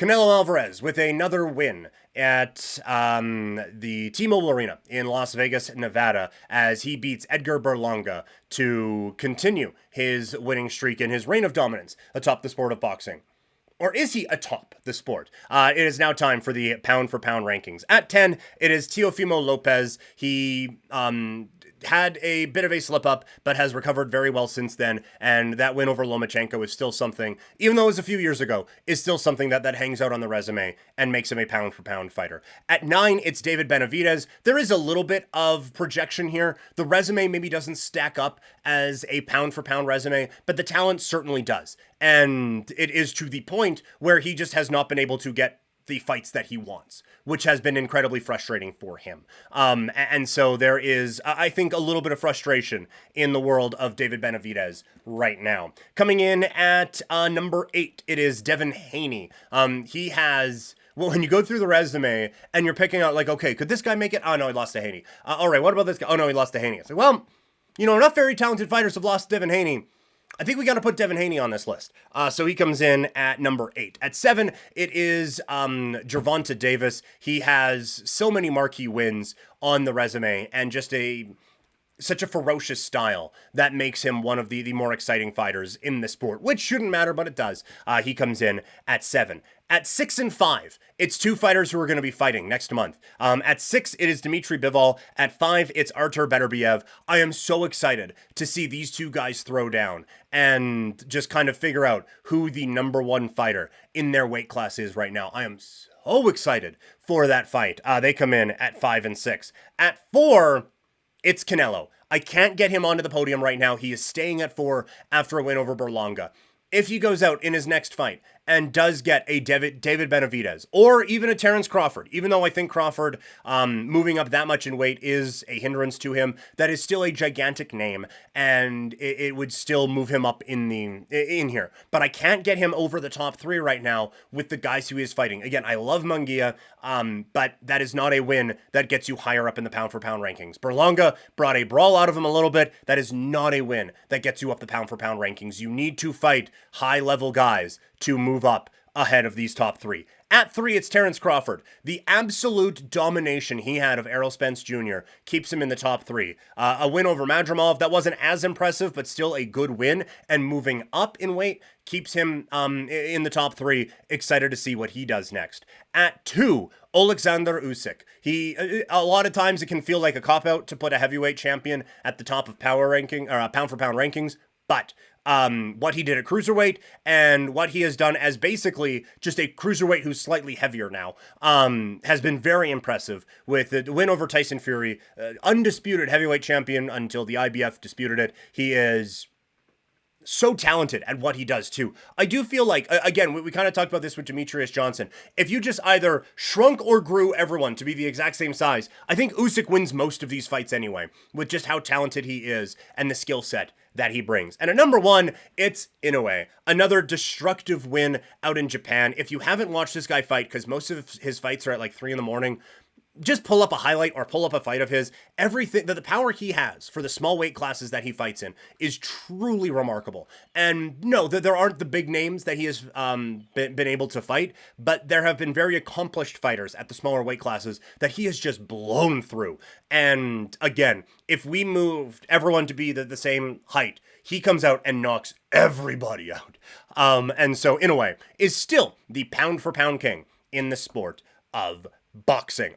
Canelo Alvarez with another win at the T-Mobile Arena in Las Vegas, Nevada, as he beats Edgar Berlanga to continue his winning streak and his reign of dominance atop the sport of boxing. Or is he atop the sport? It is now time for the pound-for-pound rankings. At 10, it is Teofimo Lopez. He had a bit of a slip-up, but has recovered very well since then, and that win over Lomachenko is still something, even though it was a few years ago, is still something that hangs out on the resume and makes him a pound-for-pound fighter. At 9, it's David Benavidez. There is a little bit of projection here. The resume maybe doesn't stack up as a pound-for-pound resume, but the talent certainly does. And it is to the point where he just has not been able to get the fights that he wants, which has been incredibly frustrating for him. And so there is, I think, a little bit of frustration in the world of David Benavidez right now. Coming in at number 8, it is Devin Haney. He has... Well, when you go through the resume and you're picking out, like, okay, could this guy make it? Oh, no, he lost to Haney. All right, what about this guy? Oh, no, he lost to Haney. It's like, well, you know, enough very talented fighters have lost to Devin Haney. I think we got to put Devin Haney on this list. So he comes in at number 8. At 7, it is Gervonta Davis. He has so many marquee wins on the resume and just such a ferocious style that makes him one of the more exciting fighters in the sport, which shouldn't matter, but it does. He comes in at 7. At 6 and 5, it's two fighters who are going to be fighting next month. At 6, it is Dmitry Bivol. At 5, it's Artur Beterbiev. I am so excited to see these two guys throw down and just kind of figure out who the number one fighter in their weight class is right now. I am so excited for that fight. They come in at 5 and 6. At 4, it's Canelo. I can't get him onto the podium right now. He is staying at 4 after a win over Berlanga. If he goes out in his next fight and does get a David Benavidez or even a Terence Crawford, even though I think Crawford moving up that much in weight is a hindrance to him, that is still a gigantic name, and it would still move him up in here. But I can't get him over the top 3 right now with the guys who he is fighting. Again, I love Munguia, but that is not a win that gets you higher up in the pound-for-pound rankings. Berlanga brought a brawl out of him a little bit. That is not a win that gets you up the pound-for-pound rankings. You need to fight high-level guys to move up ahead of these top 3. At 3, it's Terence Crawford. The absolute domination he had of Errol Spence Jr. keeps him in the top 3. A win over Madrimov that wasn't as impressive, but still a good win, and moving up in weight keeps him in the top 3. Excited to see what he does next. At 2, Alexander Usyk. A lot of times it can feel like a cop-out to put a heavyweight champion at the top of pound-for-pound rankings, but what he did at cruiserweight and what he has done as basically just a cruiserweight who's slightly heavier now has been very impressive with the win over Tyson Fury, undisputed heavyweight champion until the IBF disputed it. He is so talented at what he does too. I do feel like, again, we kind of talked about this with Demetrius Johnson. If you just either shrunk or grew everyone to be the exact same size, I think Usyk wins most of these fights anyway, with just how talented he is and the skill set that he brings. And at number 1, it's Inoue. Another destructive win out in Japan. If you haven't watched this guy fight, because most of his fights are at like 3 in the morning, just pull up a highlight or pull up a fight of his. Everything, the power he has for the small weight classes that he fights in is truly remarkable. And no, there aren't the big names that he has been able to fight, but there have been very accomplished fighters at the smaller weight classes that he has just blown through. And again, if we moved everyone to be the same height, he comes out and knocks everybody out. And so, in a way, is still the pound-for-pound king in the sport of boxing.